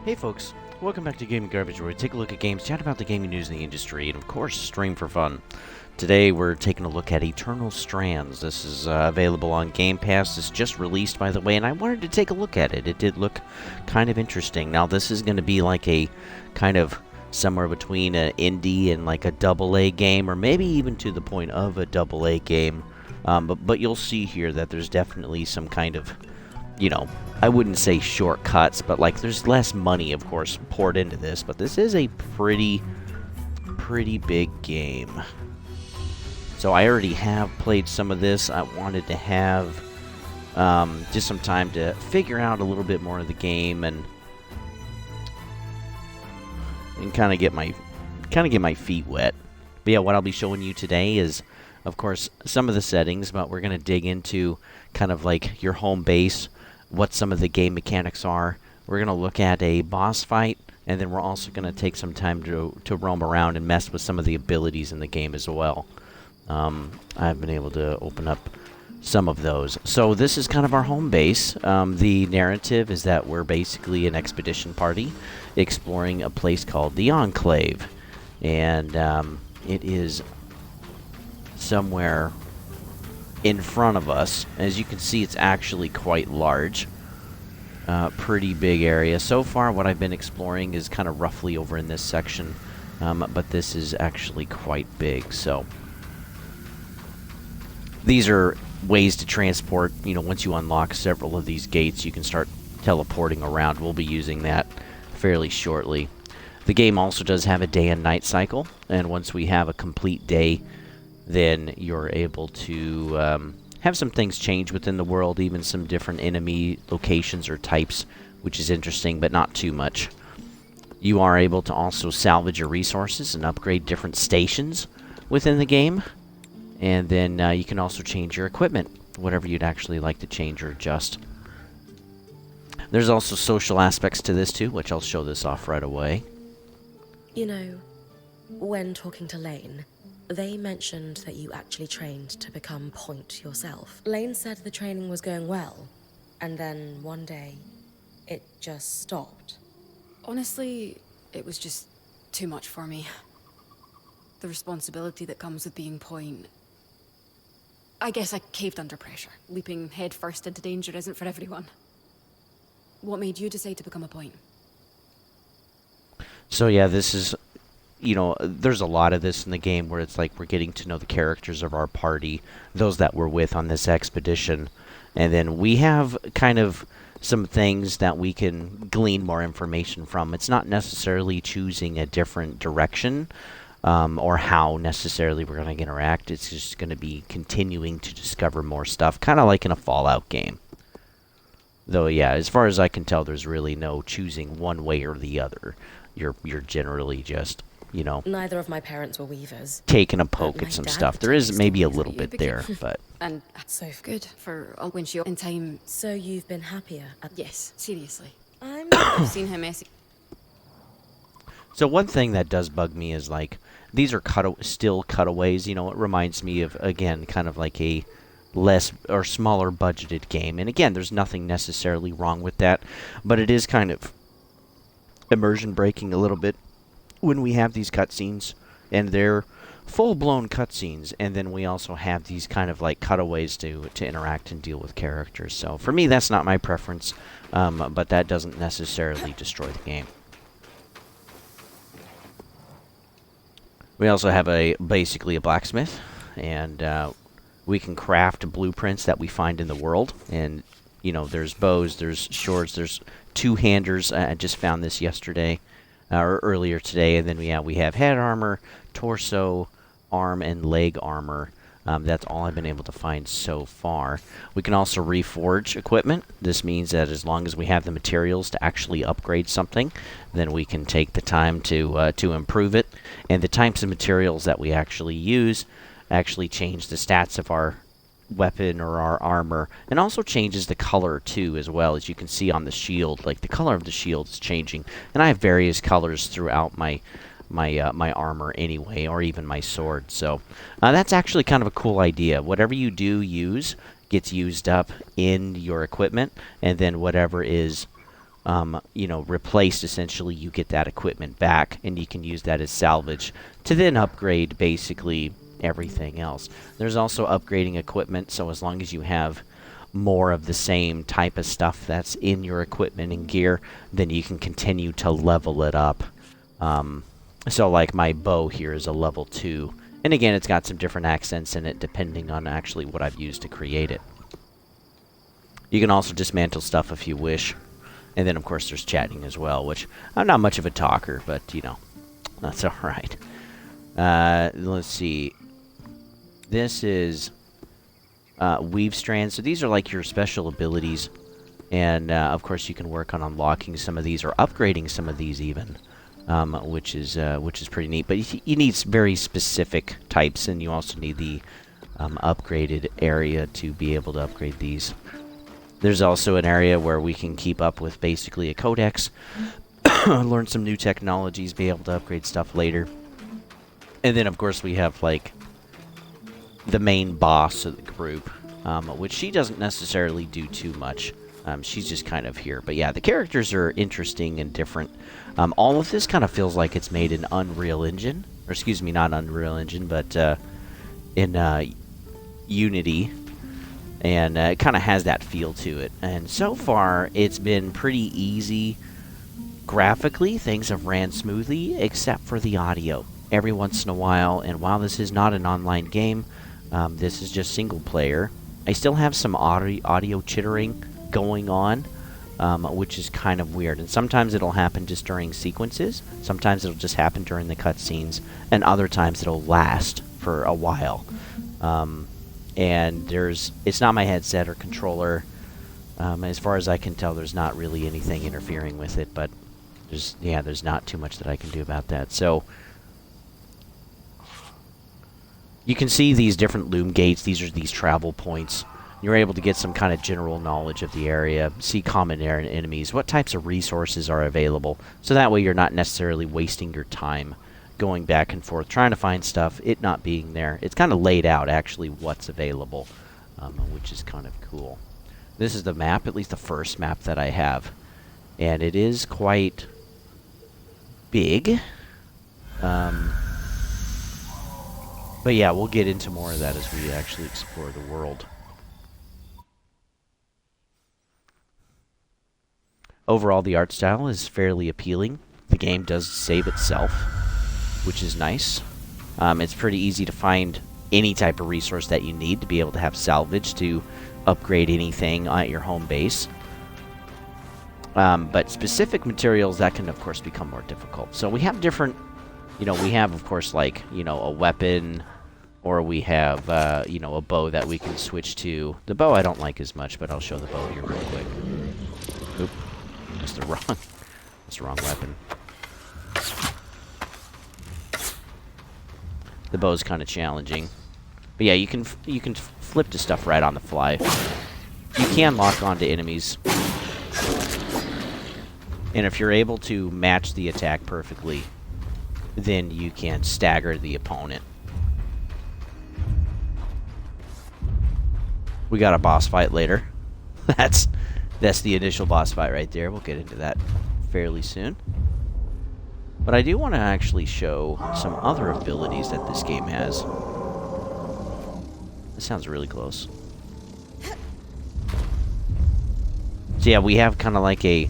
Hey folks, welcome back to Gaming Garbage, where we take a look at games, chat about the gaming news in the industry, and of course, stream for fun. Today we're taking a look at Eternal Strands. This is available on Game Pass. It's just released, by the way, and I wanted to take a look at it. It did look kind of interesting. Now this is going to be like a kind of somewhere between an indie and like a AA game, or maybe even to the point of a AA game. But you'll see here that there's definitely some kind of, you know, I wouldn't say shortcuts, but like there's less money, of course, poured into this. But this is a pretty big game. So I already have played some of this. I wanted to have just some time to figure out a little bit more of the game and kind of get my feet wet. But yeah, what I'll be showing you today is, of course, some of the settings, but we're going to dig into kind of like your home base, what some of the game mechanics are. We're going to look at a boss fight, and then we're also going to take some time to roam around and mess with some of the abilities in the game as well. I've been able to open up some of those. So this is kind of our home base. The narrative is that we're basically an expedition party exploring a place called the Enclave. And it is somewhere in front of us. As you can see, it's actually quite large. Pretty big area. So far, what I've been exploring is kind of roughly over in this section. But this is actually quite big, so these are ways to transport. You know, once you unlock several of these gates, you can start teleporting around. We'll be using that fairly shortly. The game also does have a day and night cycle, and once we have a complete day, then you're able to have some things change within the world, even some different enemy locations or types, which is interesting, but not too much. You are able to also salvage your resources and upgrade different stations within the game. And then you can also change your equipment, whatever you'd actually like to change or adjust. There's also social aspects to this too, which I'll show this off right away. You know, when talking to Lane, they mentioned that you actually trained to become Point yourself. Lane said the training was going well, and then one day, it just stopped. Honestly, it was just too much for me. The responsibility that comes with being Point. I guess I caved under pressure. Leaping headfirst into danger isn't for everyone. What made you decide to become a Point? So yeah, this is, you know, there's a lot of this in the game where it's like we're getting to know the characters of our party, those that we're with on this expedition, and then we have kind of some things that we can glean more information from. It's not necessarily choosing a different direction, or how necessarily we're going to interact. It's just going to be continuing to discover more stuff, kind of like in a Fallout game. Though, yeah, as far as I can tell, there's really no choosing one way or the other. You're generally just, you know, Neither of my parents were weavers. taking a poke my at some dad stuff. would There tell is me maybe a stories little that you bit there, but And So good for a windshield in time. So you've been happier at... Yes, seriously. I'm... I've seen how messy. so one thing that does bug me is like these are still cutaways. You know, it reminds me of, again, kind of like a less or smaller budgeted game. And again, there's nothing necessarily wrong with that, but it is kind of immersion breaking a little bit when we have these cutscenes, and they're full-blown cutscenes, and then we also have these kind of like cutaways to interact and deal with characters. So for me, that's not my preference, but that doesn't necessarily destroy the game. We also have basically a blacksmith, and we can craft blueprints that we find in the world. And you know, there's bows, there's swords, there's two-handers. I just found this yesterday or earlier today, and then we have head armor, torso, arm, and leg armor. That's all I've been able to find so far. We can also reforge equipment. This means that as long as we have the materials to actually upgrade something, then we can take the time to improve it. And the types of materials that we actually use actually change the stats of our weapon or our armor, and also changes the color too, as well. As you can see on the shield, like the color of the shield is changing, and I have various colors throughout my armor anyway, or even my sword. So that's actually kind of a cool idea. Whatever you do use gets used up in your equipment, and then whatever is you know, replaced, essentially, you get that equipment back, and you can use that as salvage to then upgrade basically everything else. There's also upgrading equipment, so as long as you have more of the same type of stuff that's in your equipment and gear, then you can continue to level it up. So like my bow here is a level 2, and again, it's got some different accents in it depending on actually what I've used to create it. You can also dismantle stuff if you wish. And then, of course, there's chatting as well, which I'm not much of a talker, but, you know, that's alright. Let's see. This is Weave Strands. So these are like your special abilities. And, of course, you can work on unlocking some of these or upgrading some of these even, which is pretty neat. But you need very specific types, and you also need the upgraded area to be able to upgrade these. There's also an area where we can keep up with basically a Codex, learn some new technologies, be able to upgrade stuff later. And then, of course, we have, like, the main boss of the group, which she doesn't necessarily do too much. She's just kind of here. But yeah, the characters are interesting and different. All of this kind of feels like it's made in Unreal Engine. Or, excuse me, not Unreal Engine, but in Unity. And it kind of has that feel to it. And so far, it's been pretty easy. Graphically, things have ran smoothly, except for the audio. Every once in a while, and while this is not an online game, this is just single player, I still have some audio chittering going on, which is kind of weird. And sometimes it'll happen just during sequences, sometimes it'll just happen during the cutscenes, and other times it'll last for a while. And it's not my headset or controller. As far as I can tell, there's not really anything interfering with it, but there's not too much that I can do about that. So you can see these different loom gates. These are these travel points. You're able to get some kind of general knowledge of the area, see common enemies, what types of resources are available, so that way you're not necessarily wasting your time going back and forth, trying to find stuff, it not being there. It's kind of laid out, actually, what's available, which is kind of cool. This is the map, at least the first map that I have. And it is quite big. But yeah, we'll get into more of that as we actually explore the world. Overall, the art style is fairly appealing. The game does save itself, which is nice. It's pretty easy to find any type of resource that you need to be able to have salvage to upgrade anything at your home base. But specific materials, that can, of course, become more difficult. So we have different, we have, of course, like, a weapon, or we have, a bow that we can switch to. The bow I don't like as much, but I'll show the bow here real quick. Oop, that's the wrong weapon. The bow's kind of challenging. But yeah, you can flip to stuff right on the fly. You can lock onto enemies. And if you're able to match the attack perfectly, then you can stagger the opponent. We got a boss fight later. That's the initial boss fight right there. We'll get into that fairly soon. But I do want to actually show some other abilities that this game has. This sounds really close. So yeah, we have kind of like a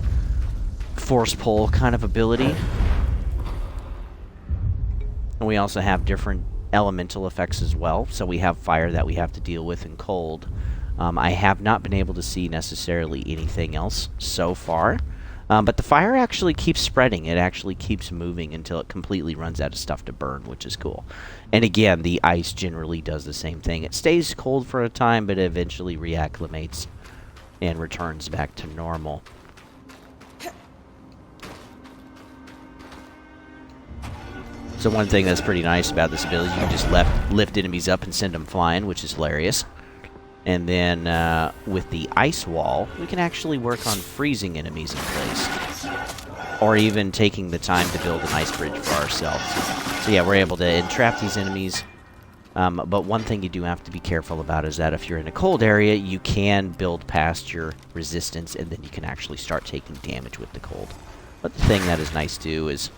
force pull kind of ability. And we also have different elemental effects as well. So we have fire that we have to deal with and cold. I have not been able to see necessarily anything else so far. But the fire actually keeps spreading. It actually keeps moving until it completely runs out of stuff to burn, which is cool. And again, the ice generally does the same thing. It stays cold for a time, but it eventually reacclimates and returns back to normal. So one thing that's pretty nice about this ability, you can just lift enemies up and send them flying, which is hilarious. And then with the ice wall, we can actually work on freezing enemies in place. Or even taking the time to build an ice bridge for ourselves. So yeah, we're able to entrap these enemies, But one thing you do have to be careful about is that if you're in a cold area, you can build past your resistance, and then you can actually start taking damage with the cold. But the thing that is nice too is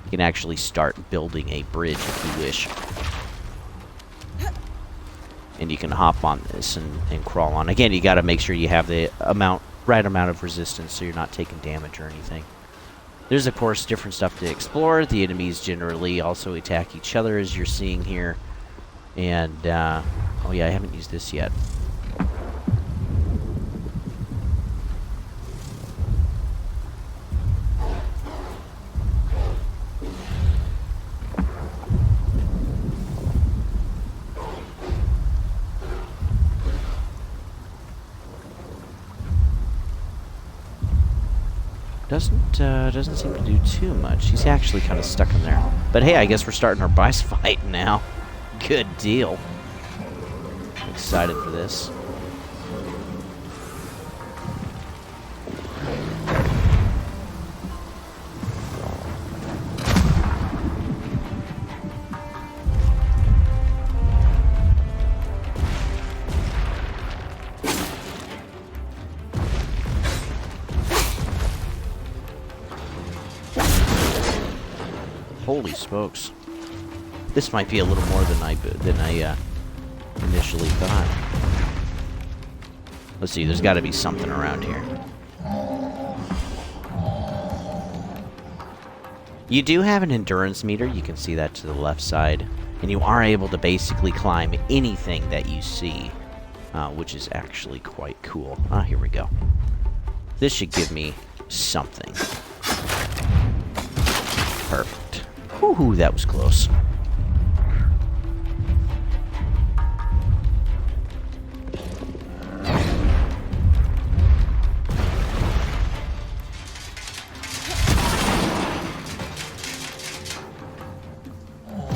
you can actually start building a bridge if you wish. And you can hop on this and crawl on. Again, you got to make sure you have the right amount of resistance so you're not taking damage or anything. There's, of course, different stuff to explore. The enemies generally also attack each other, as you're seeing here. And, oh yeah, I haven't used this yet. Doesn't seem to do too much. He's actually kind of stuck in there. But hey, I guess we're starting our boss fight now. Good deal. I'm excited for this. Holy smokes. This might be a little more than I initially thought. Let's see, there's got to be something around here. You do have an endurance meter, you can see that to the left side, and you are able to basically climb anything that you see, which is actually quite cool. Ah, here we go. This should give me something. Perfect. Whew, that was close.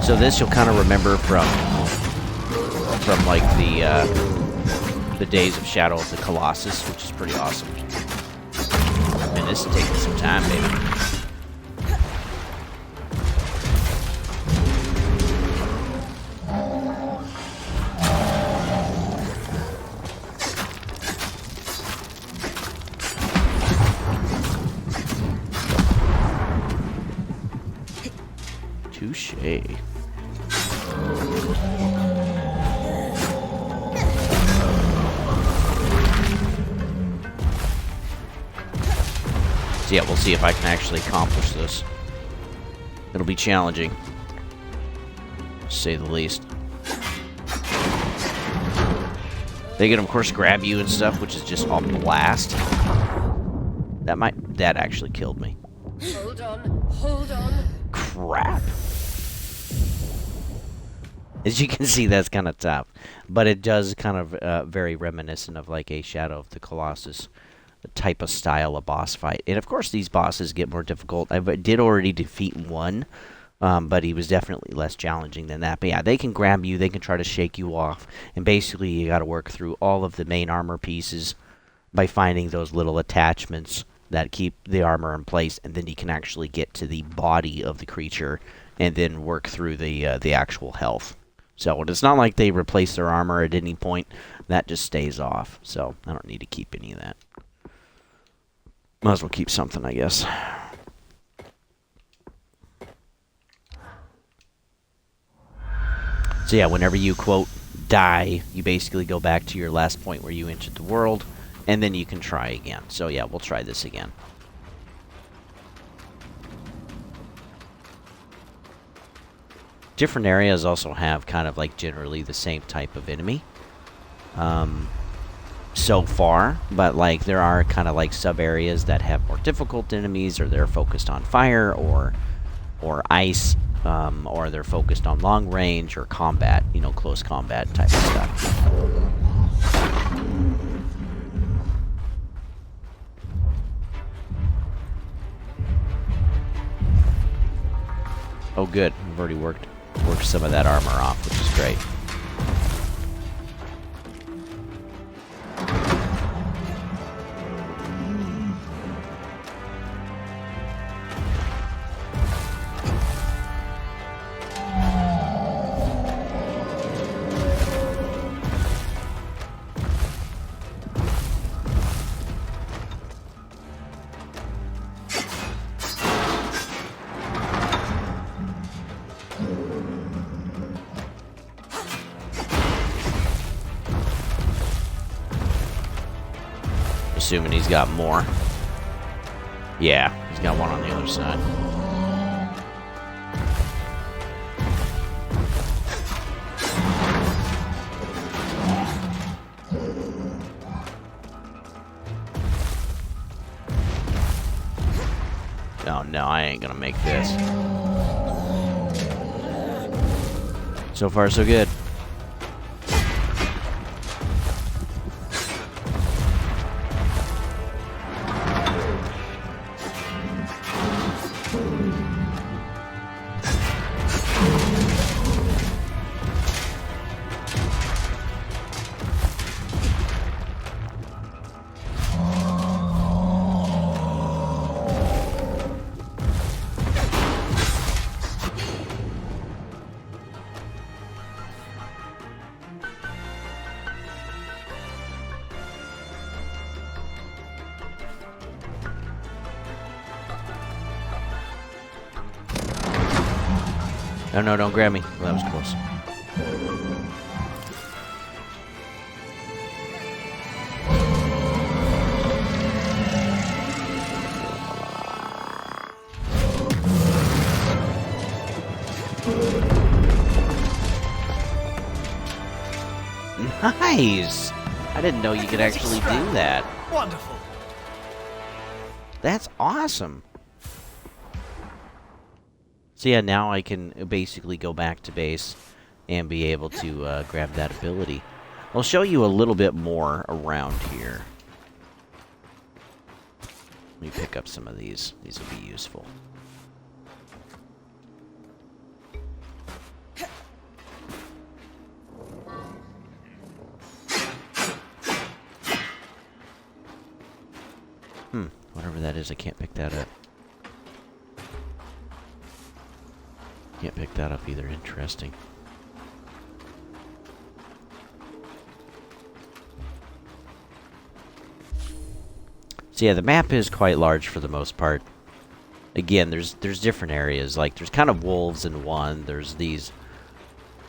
So this you'll kind of remember from like the days of Shadow of the Colossus, which is pretty awesome. And this is taking some time, baby. Touche. So yeah, we'll see if I can actually accomplish this. It'll be challenging, to say the least. They can, of course, grab you and stuff, which is just a blast. That actually killed me. Hold on. Crap. As you can see, that's kind of tough. But it does kind of very reminiscent of like a Shadow of the Colossus type of style of boss fight. And of course, these bosses get more difficult. I did already defeat one, but he was definitely less challenging than that. But yeah, they can grab you, they can try to shake you off, and basically you got to work through all of the main armor pieces by finding those little attachments that keep the armor in place, and then you can actually get to the body of the creature and then work through the actual health. So it's not like they replace their armor at any point. That just stays off. So I don't need to keep any of that. Might as well keep something, I guess. So yeah, whenever you, quote, die, you basically go back to your last point where you entered the world, and then you can try again. So yeah, we'll try this again. Different areas also have kind of like generally the same type of enemy. So far, but like there are kind of like sub areas that have more difficult enemies, or they're focused on fire or ice, or they're focused on long range or combat, you know, close combat type of stuff. Oh good, I've already worked some of that armor off, which is great. assuming he's got more. Yeah, he's got one on the other side. Oh no, I ain't gonna make this. So far, so good. Oh no, don't grab me. Well, that was close. Nice! I didn't know you could actually do that. Wonderful. That's awesome. So yeah, now I can basically go back to base and be able to grab that ability. I'll show you a little bit more around here. Let me pick up some of these. These will be useful. Whatever that is, I can't pick that up. Can't pick that up either. Interesting. So yeah, the map is quite large for the most part. Again, there's different areas. Like, there's kind of wolves in one. There's these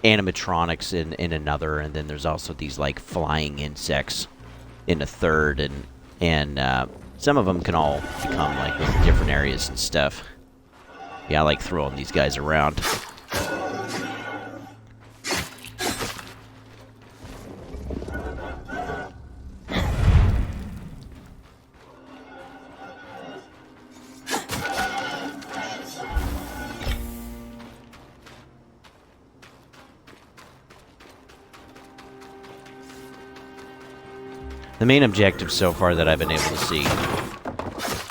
animatronics in another, and then there's also these like flying insects in a third, and some of them can all become like with different areas and stuff. Yeah, I like throwing these guys around. The main objective so far that I've been able to see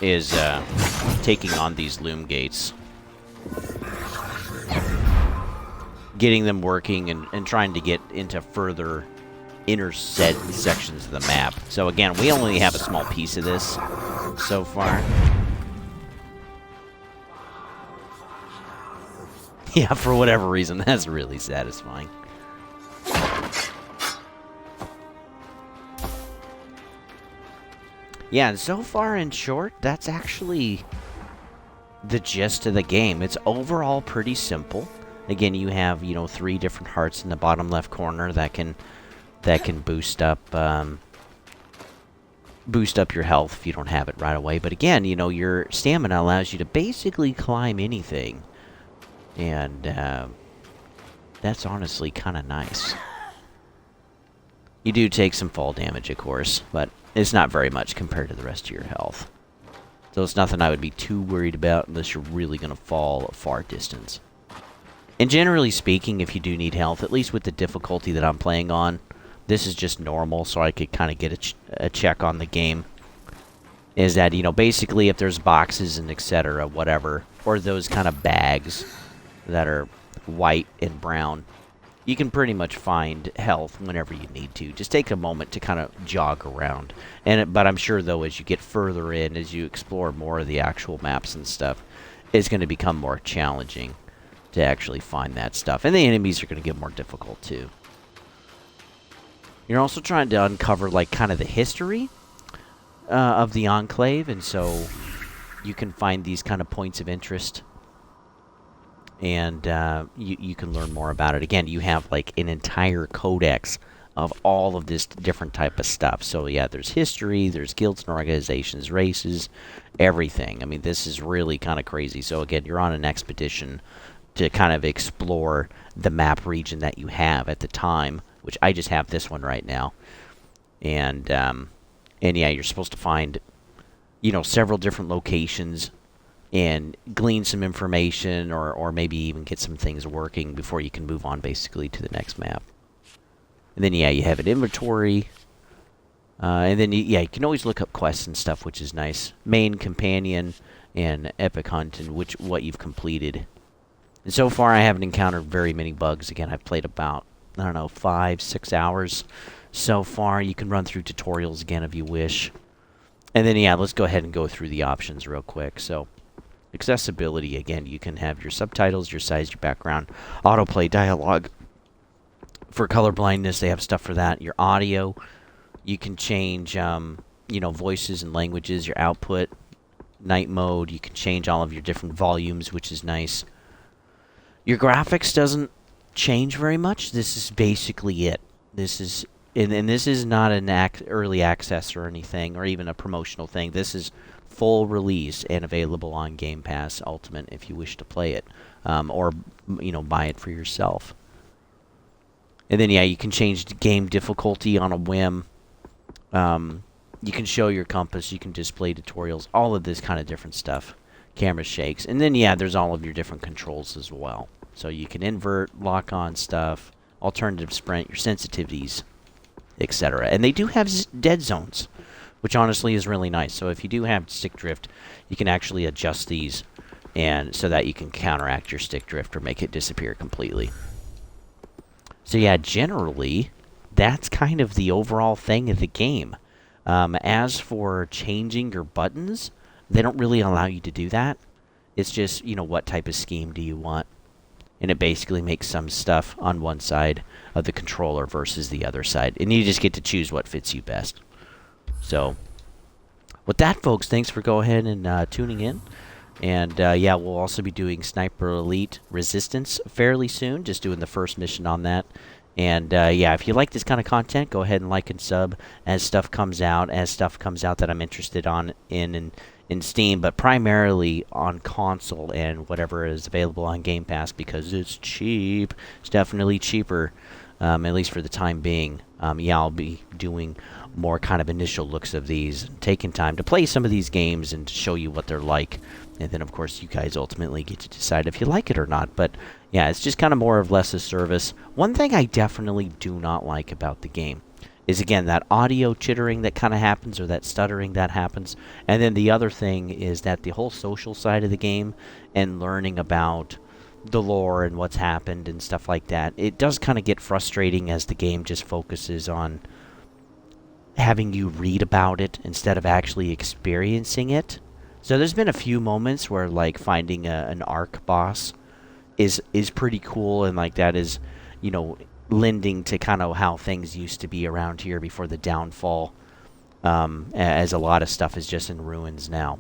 is taking on these Loomgates. Getting them working and trying to get into further inner sections of the map. So again, we only have a small piece of this so far. Yeah, for whatever reason, that's really satisfying. Yeah, and so far in short, that's actually the gist of the game. It's overall pretty simple. Again, you have, 3 different hearts in the bottom left corner that can boost up your health if you don't have it right away. But again, your stamina allows you to basically climb anything, and that's honestly kind of nice. You do take some fall damage, of course, but it's not very much compared to the rest of your health. So it's nothing I would be too worried about unless you're really going to fall a far distance. And generally speaking, if you do need health, at least with the difficulty that I'm playing on, this is just normal, so I could kind of get a check on the game. Is that, basically if there's boxes and etc., whatever, or those kind of bags that are white and brown, you can pretty much find health whenever you need to. Just take a moment to kind of jog around. But I'm sure, though, as you get further in, as you explore more of the actual maps and stuff, it's going to become more challenging to actually find that stuff. And the enemies are going to get more difficult, too. You're also trying to uncover, like, kind of the history of the Enclave, and so you can find these kind of points of interest. And you can learn more about it. Again, you have like an entire codex of all of this different type of stuff. So yeah, there's history, there's guilds and organizations, races, everything. I mean, this is really kind of crazy. So again, you're on an expedition to kind of explore the map region that you have at the time, which I just have this one right now. And yeah, you're supposed to find, several different locations and glean some information, or maybe even get some things working before you can move on basically to the next map. And then yeah, you have an inventory. And then you can always look up quests and stuff, which is nice. Main, companion, and epic hunt, and what you've completed. And so far, I haven't encountered very many bugs. Again, I've played about, 5-6 hours so far. You can run through tutorials again if you wish. And then yeah, let's go ahead and go through the options real quick. So accessibility, again, you can have your subtitles, your size, your background, autoplay, dialogue. For color blindness, they have stuff for that. Your audio, you can change, voices and languages, your output, night mode. You can change all of your different volumes, which is nice. Your graphics doesn't change very much. This is basically it. This is, and this is not an early access or anything, or even a promotional thing. This is full release and available on Game Pass Ultimate if you wish to play it, or buy it for yourself. And then yeah, you can change the game difficulty on a whim. You can show your compass. You can display tutorials. All of this kind of different stuff. Camera shakes. And then yeah, there's all of your different controls as well. So you can invert, lock on stuff, alternative sprint, your sensitivities, etc. And they do have dead zones, which honestly is really nice. So if you do have stick drift, you can actually adjust these, and so that you can counteract your stick drift or make it disappear completely. So yeah, generally, that's kind of the overall thing of the game. As for changing your buttons, they don't really allow you to do that. It's just, what type of scheme do you want? And it basically makes some stuff on one side of the controller versus the other side. And you just get to choose what fits you best. So, with that, folks, thanks for going ahead and tuning in. And, yeah, we'll also be doing Sniper Elite Resistance fairly soon. Just doing the first mission on that. And, yeah, if you like this kind of content, go ahead and like and sub as stuff comes out. That I'm interested in Steam, but primarily on console and whatever is available on Game Pass, because it's cheap. It's definitely cheaper, at least for the time being. Yeah, I'll be doing more kind of initial looks of these, taking time to play some of these games and to show you what they're like. And then, of course, you guys ultimately get to decide if you like it or not. But, yeah, it's just kind of more or less a service. One thing I definitely do not like about the game is, again, that audio chittering that kind of happens, or that stuttering that happens. And then the other thing is that the whole social side of the game and learning about the lore and what's happened and stuff like that, it does kind of get frustrating as the game just focuses on having you read about it instead of actually experiencing it. So there's been a few moments where, like, finding an ARK boss is pretty cool, and, like, that is, lending to kind of how things used to be around here before the downfall, as a lot of stuff is just in ruins now.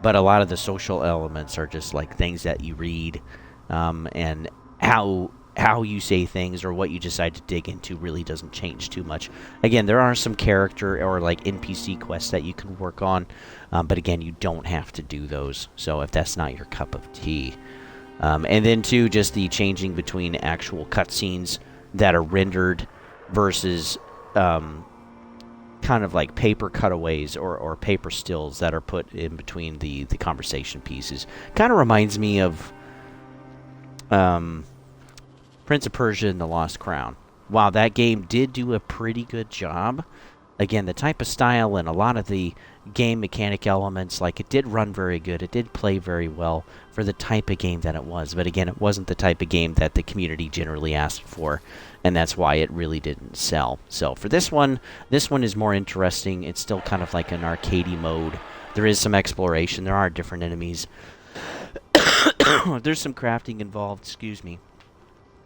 But a lot of the social elements are just like things that you read, and how you say things or what you decide to dig into really doesn't change too much. Again, there are some character or like NPC quests that you can work on, but again, you don't have to do those. So if that's not your cup of tea. And then, too, just the changing between actual cutscenes that are rendered versus kind of like paper cutaways or paper stills that are put in between the conversation pieces. Kind of reminds me of Prince of Persia and the Lost Crown. Wow, that game did do a pretty good job. Again, the type of style and a lot of the game mechanic elements, like, it did run very good. It did play very well for the type of game that it was. But again, it wasn't the type of game that the community generally asked for, and that's why it really didn't sell. So for this one is more interesting. It's still kind of like an arcadey mode. There is some exploration. There are different enemies. There's some crafting involved, excuse me.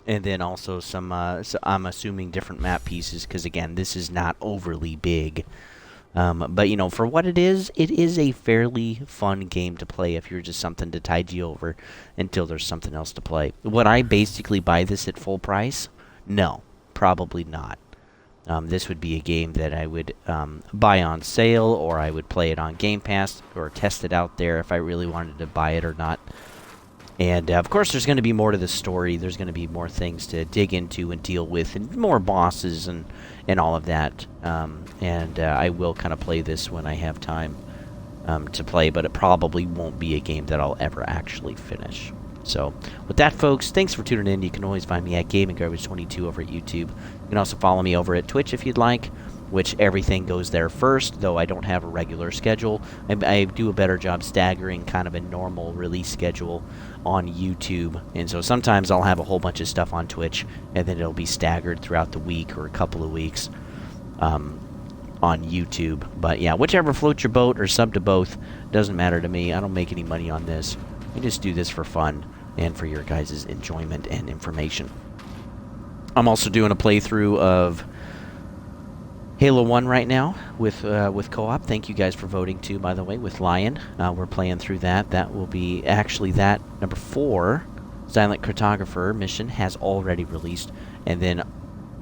And then also some, so I'm assuming different map pieces, because again, this is not overly big. But, for what it is a fairly fun game to play if you're just something to tide you over until there's something else to play. Would I basically buy this at full price? No, probably not. This would be a game that I would buy on sale, or I would play it on Game Pass, or test it out there if I really wanted to buy it or not. And, of course, there's going to be more to the story. There's going to be more things to dig into and deal with, and more bosses and all of that. I will kind of play this when I have time to play, but it probably won't be a game that I'll ever actually finish. So, with that, folks, thanks for tuning in. You can always find me at GamingGarbage22 over at YouTube. You can also follow me over at Twitch if you'd like, which everything goes there first, though I don't have a regular schedule. I do a better job staggering kind of a normal release schedule on YouTube, and so sometimes I'll have a whole bunch of stuff on Twitch, and then it'll be staggered throughout the week or a couple of weeks on YouTube. But yeah, whichever floats your boat or sub to both, doesn't matter to me. I don't make any money on this. I just do this for fun and for your guys' enjoyment and information. I'm also doing a playthrough of Halo 1 right now with co-op. Thank you guys for voting too, by the way, with Lion. We're playing through that. That will be actually that number 4 Silent Cartographer mission has already released, and then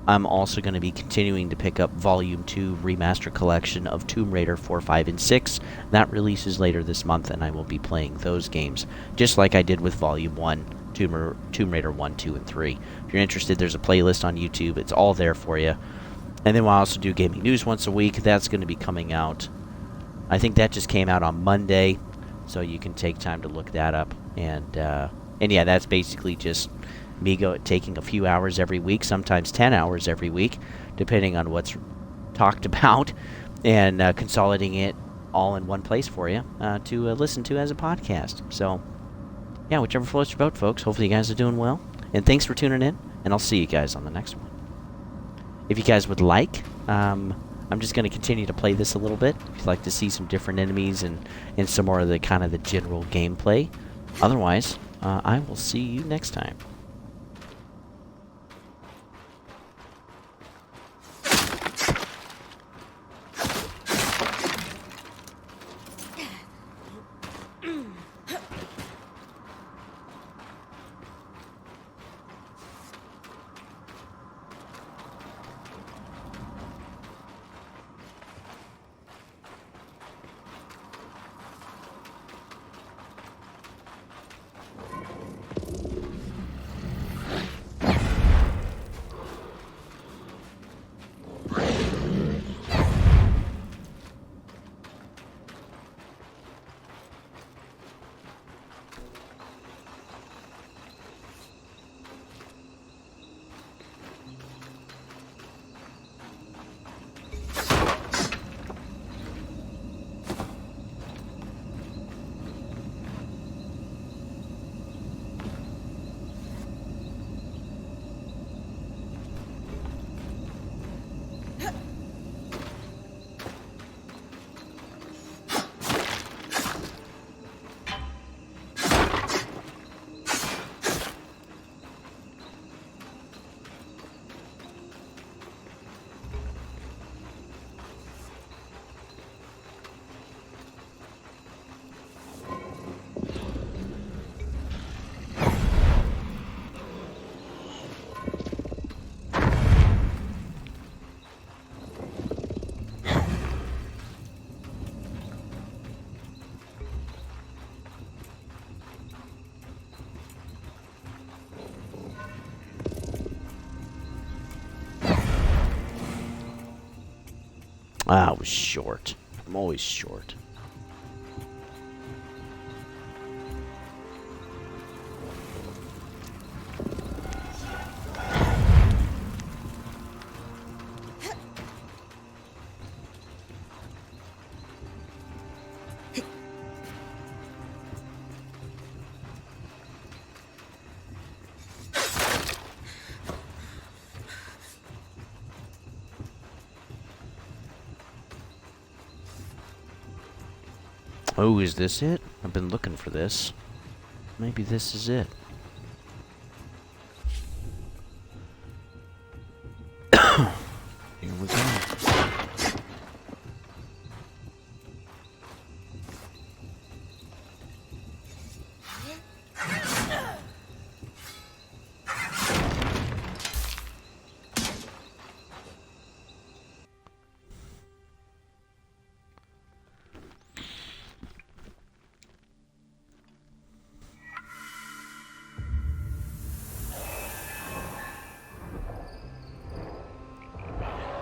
I'm also going to be continuing to pick up Volume 2 Remaster Collection of Tomb Raider 4, 5, and 6. That releases later this month, and I will be playing those games, just like I did with Volume 1, Tomb Raider 1, 2, and 3. If you're interested, there's a playlist on YouTube. It's all there for you. And then we'll also do gaming news once a week. That's going to be coming out. I think that just came out on Monday, so you can take time to look that up. And yeah, that's basically just me taking a few hours every week, sometimes 10 hours every week, depending on what's talked about, and consolidating it all in one place for you to listen to as a podcast. So, yeah, whichever floats your boat, folks. Hopefully you guys are doing well. And thanks for tuning in, and I'll see you guys on the next one. If you guys would like, I'm just going to continue to play this a little bit. If you'd like to see some different enemies and some more of the kind of the general gameplay. Otherwise, I will see you next time. I was short. I'm always short. Oh, is this it? I've been looking for this. Maybe this is it. Here we go.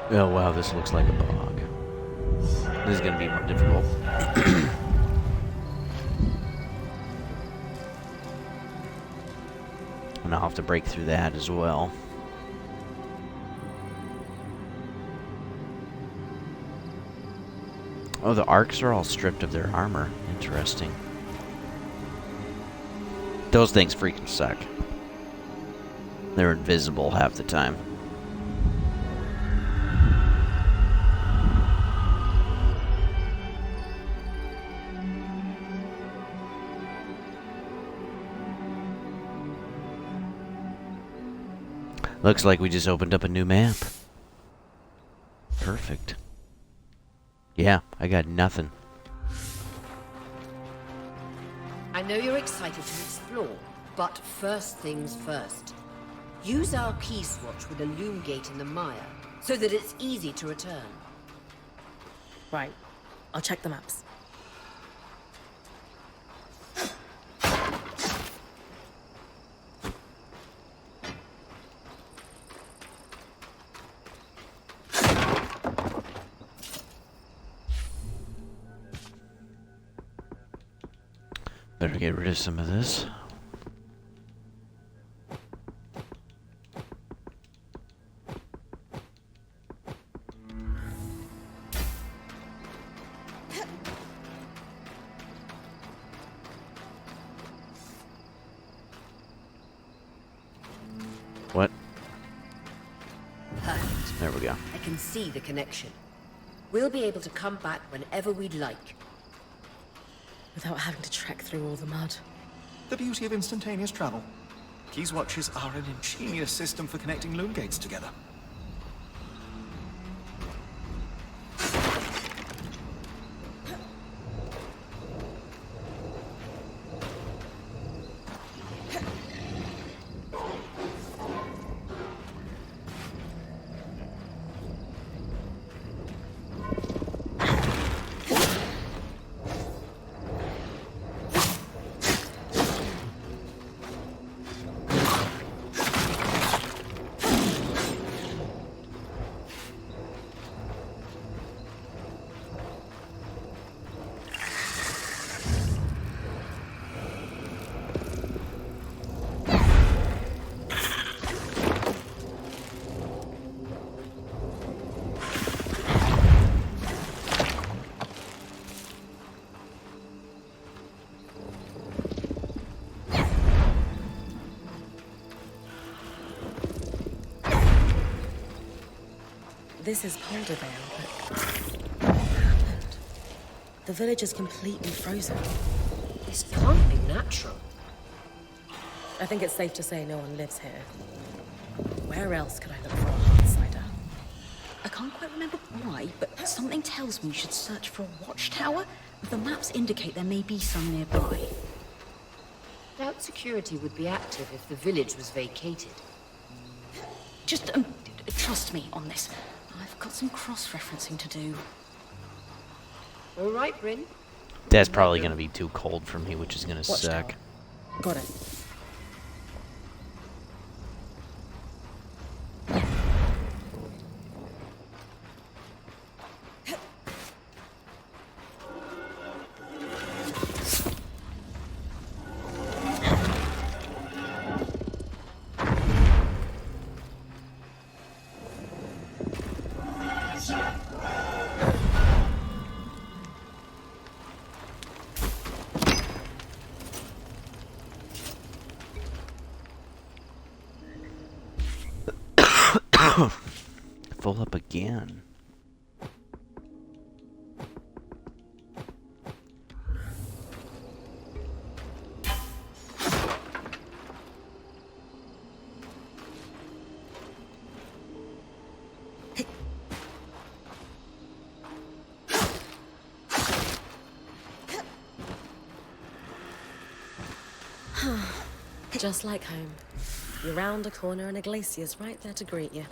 Oh wow, this looks like a bog. This is gonna be more difficult. And I'll have to break through that as well. Oh, the ARKs are all stripped of their armor. Interesting. Those things freaking suck. They're invisible half the time. Looks like we just opened up a new map. Perfect. Yeah, I got nothing. I know you're excited to explore, but first things first. Use our key swatch with a Loomgate in the mire, so that it's easy to return. Right. I'll check the maps. Better get rid of some of this. What? Perfect. There we go. I can see the connection. We'll be able to come back whenever we'd like. Without having to trek through all the mud. The beauty of instantaneous travel. Keys watches are an ingenious system for connecting Loomgates together. This is Poldervale, but what happened? The village is completely frozen. This can't be natural. I think it's safe to say no one lives here. Where else could I look for a hard cider? I can't quite remember why, but something tells me you should search for a watchtower. The maps indicate there may be some nearby. Doubt security would be active if the village was vacated. Just trust me on this. I've got some cross-referencing to do. All right, Bryn. That's probably going to be too cold for me, which is going to Watchtower. suck. Got it. Full up again. Just like home. You're round a corner and a glacier's right there to greet you.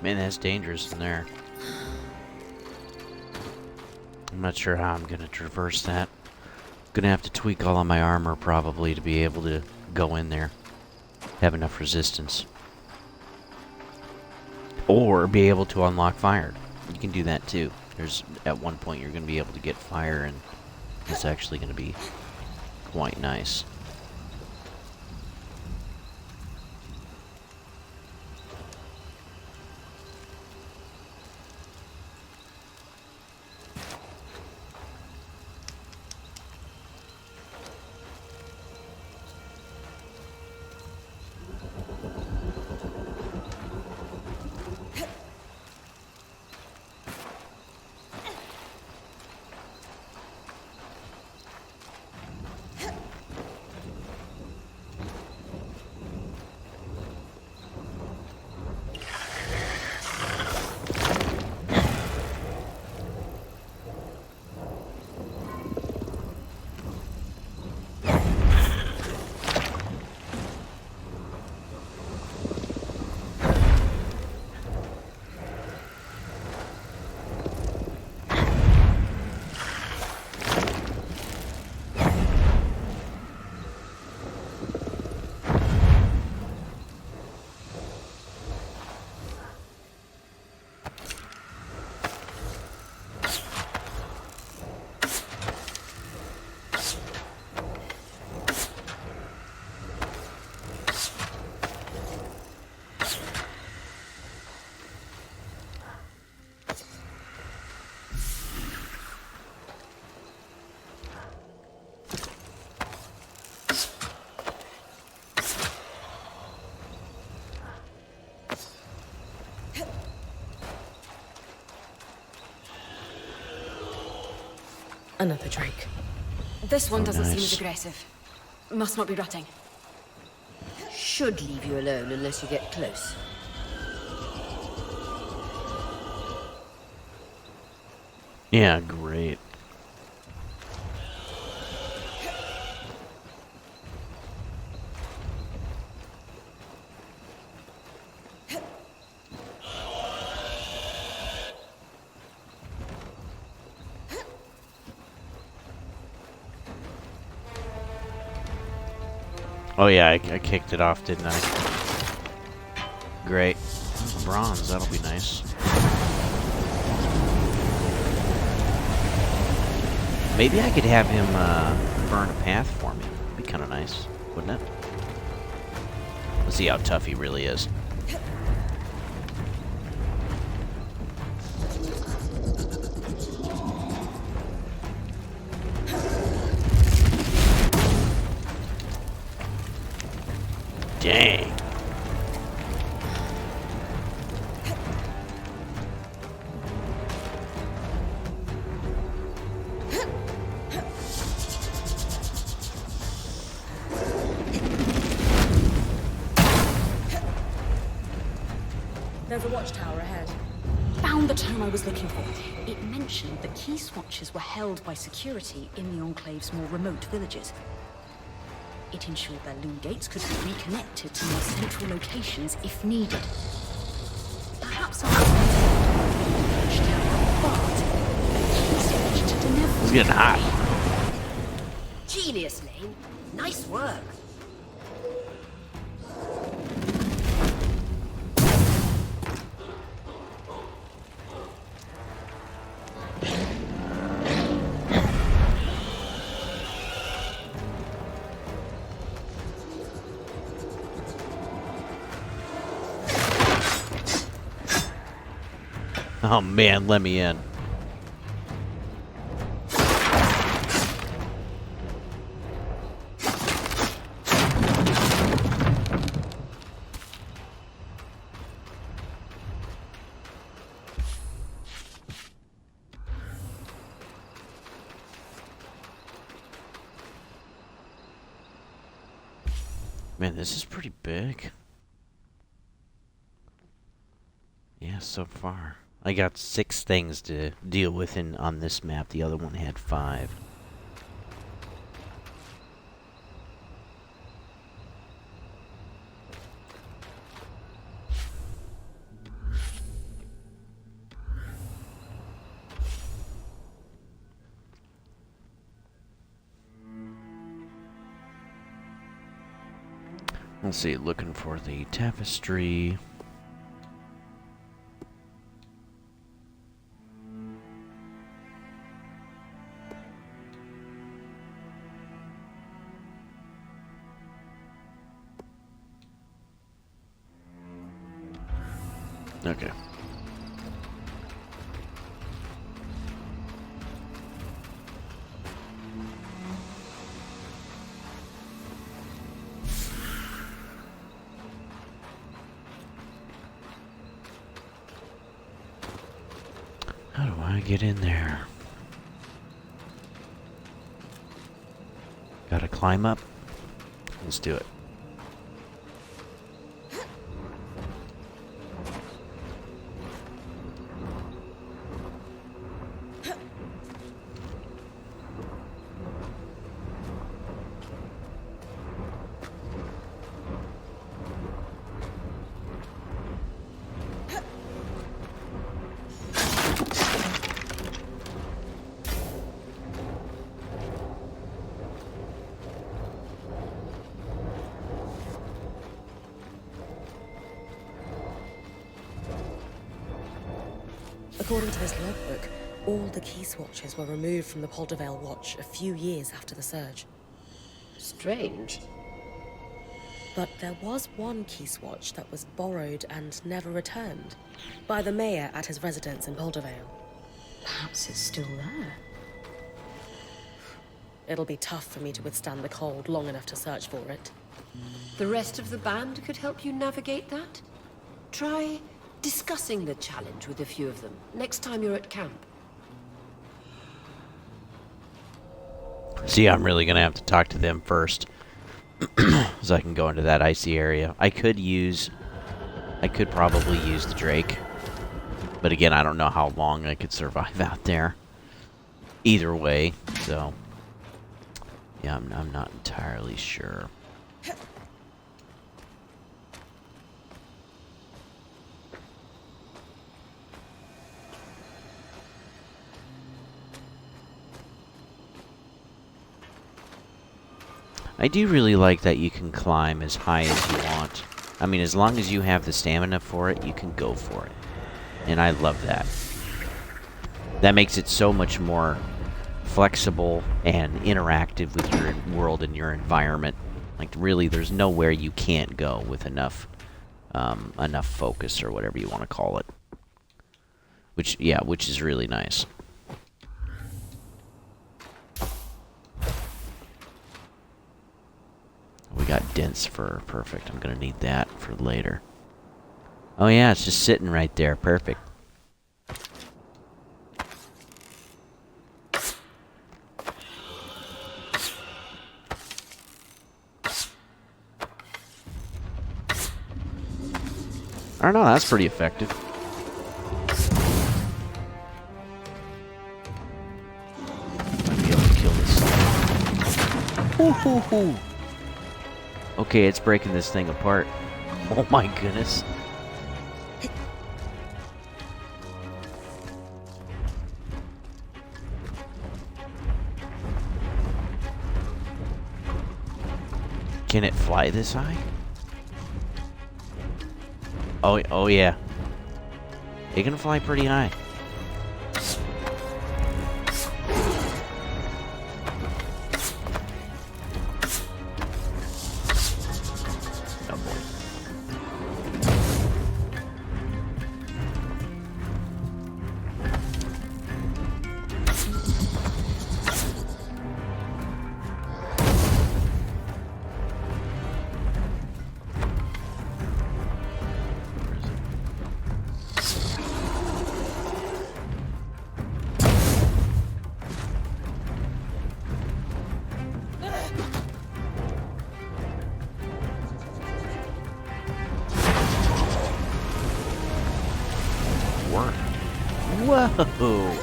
Man, that's dangerous in there. I'm not sure how I'm gonna traverse that. Gonna have to tweak all of my armor probably to be able to go in there. Have enough resistance. Or be able to unlock fire. You can do that too. There's at one point you're gonna be able to get fire, and it's actually gonna be quite nice. Another drake. This one doesn't seem nice. as aggressive. Must not be rutting. Should leave you alone unless you get close. Yeah, great. Oh yeah, I kicked it off, didn't I? Great. Bronze, that'll be nice. Maybe I could have him burn a path for me. That'd be kind of nice, wouldn't it? Let's see how tough he really is. Dang. There's a watchtower ahead. Found the term I was looking for. It mentioned that key swatches were held by security in the Enclave's more remote villages. It ensured their loom gates could be reconnected to more central locations if needed. Perhaps I'll It's getting hot. Genius, Lane. Nice work. Oh man, let me in. Man, this is pretty big. Yeah, so far. I got 6 things to deal with on this map. The other one had 5. Let's see, looking for the tapestry. Okay. How do I get in there? Gotta climb up? Let's do it. According to this logbook, all the key swatches were removed from the Poldervale Watch a few years after the surge. Strange. But there was one key swatch that was borrowed and never returned by the mayor at his residence in Poldervale. Perhaps it's still there. It'll be tough for me to withstand the cold long enough to search for it. The rest of the band could help you navigate that? Try discussing the challenge with a few of them next time you're at camp. See, I'm really gonna have to talk to them first, so I can go into that icy area. I could probably use the Drake, but again, I don't know how long I could survive out there. Either way, so yeah, I'm not entirely sure. I do really like that you can climb as high as you want. I mean, as long as you have the stamina for it, you can go for it. And I love that. That makes it so much more flexible and interactive with your world and your environment. Like, really, there's nowhere you can't go with enough focus or whatever you want to call it. Which is really nice. We got dense fur. Perfect. I'm going to need that for later. Oh yeah, it's just sitting right there. Perfect. I don't know, that's pretty effective. Might be able to kill this thing. Ooh, ooh, ooh. Okay, it's breaking this thing apart. Oh my goodness. Can it fly this high? Oh yeah. It can fly pretty high. Oh boy. Whoa!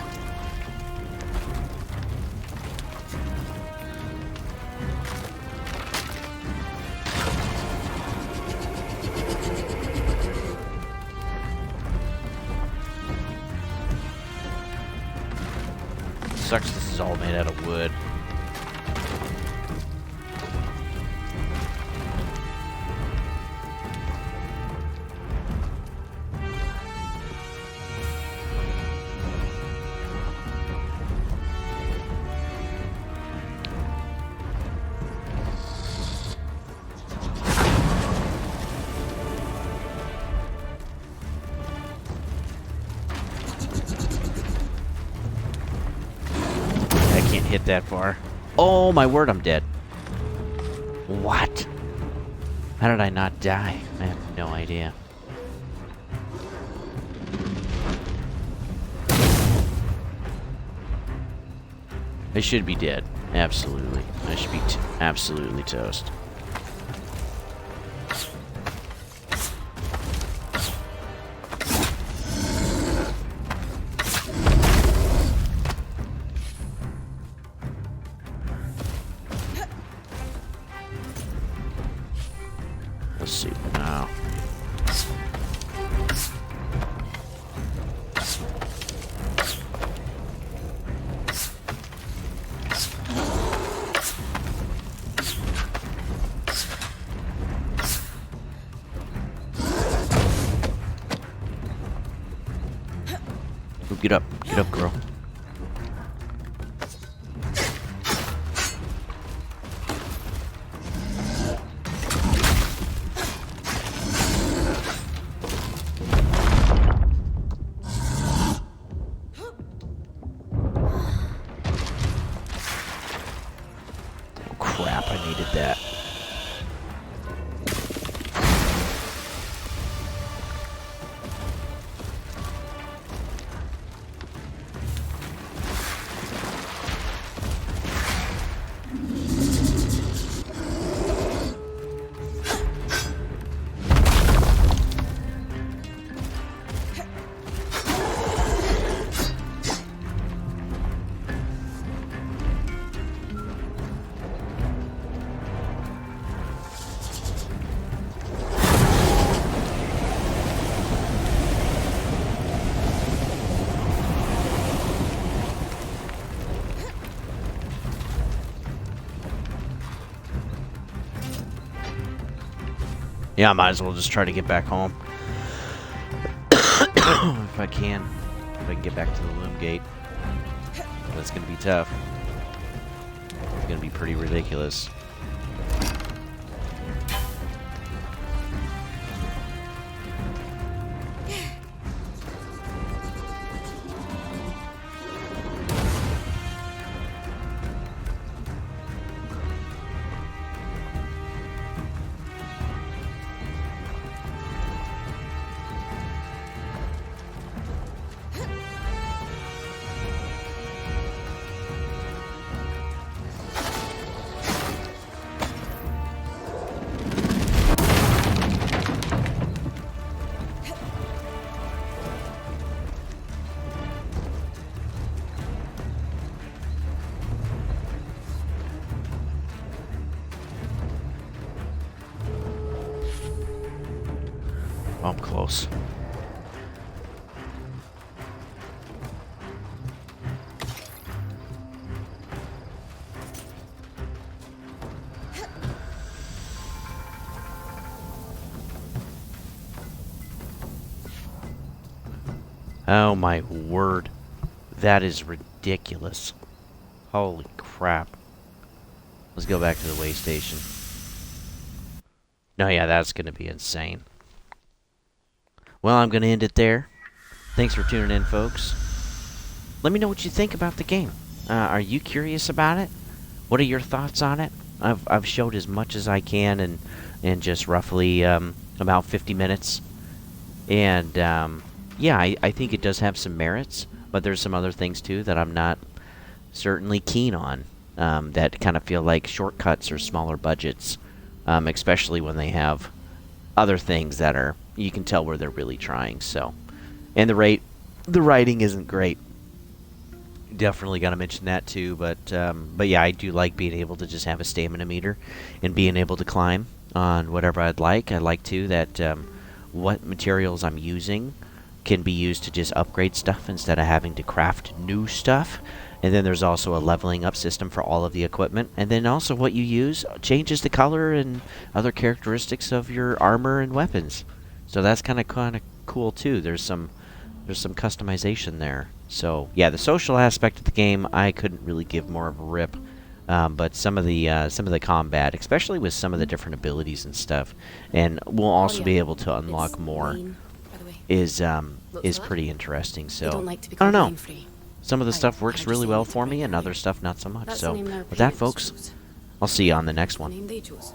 Sucks this is all made out of wood. hit that far. Oh, my word, I'm dead. What? How did I not die? I have no idea. I should be dead. Absolutely. I should be absolutely toast. Let's see now. Get up, girl. Oh crap, I needed that. Yeah, I might as well just try to get back home. If I can. If I can get back to the Loomgate. That's gonna be tough. It's gonna be pretty ridiculous. I'm close. Oh my word. That is ridiculous. Holy crap. Let's go back to the way station. No, yeah, that's going to be insane. Well, I'm going to end it there. Thanks for tuning in, folks. Let me know what you think about the game. Are you curious about it? What are your thoughts on it? I've showed as much as I can in just roughly about 50 minutes. And yeah, I think it does have some merits, but there's some other things too that I'm not certainly keen on, that kind of feel like shortcuts or smaller budgets, especially when they have other things that are, you can tell where they're really trying. So, and the writing isn't great. Definitely got to mention that too. But yeah, I do like being able to just have a stamina meter and being able to climb on whatever I'd like. I like too that what materials I'm using can be used to just upgrade stuff instead of having to craft new stuff. And then there's also a leveling up system for all of the equipment. And then also what you use changes the color and other characteristics of your armor and weapons. So that's kind of cool too. There's some customization there. So yeah, the social aspect of the game I couldn't really give more of a rip. But some of the combat, especially with some of the different abilities and stuff, and we'll also be able to unlock more, is pretty interesting. So I don't know. Some of the stuff works just really wanted well to for me, break and it. other stuff not so much. That's So the name their with that, parents folks, chose. I'll see you on the next The one. name they chose.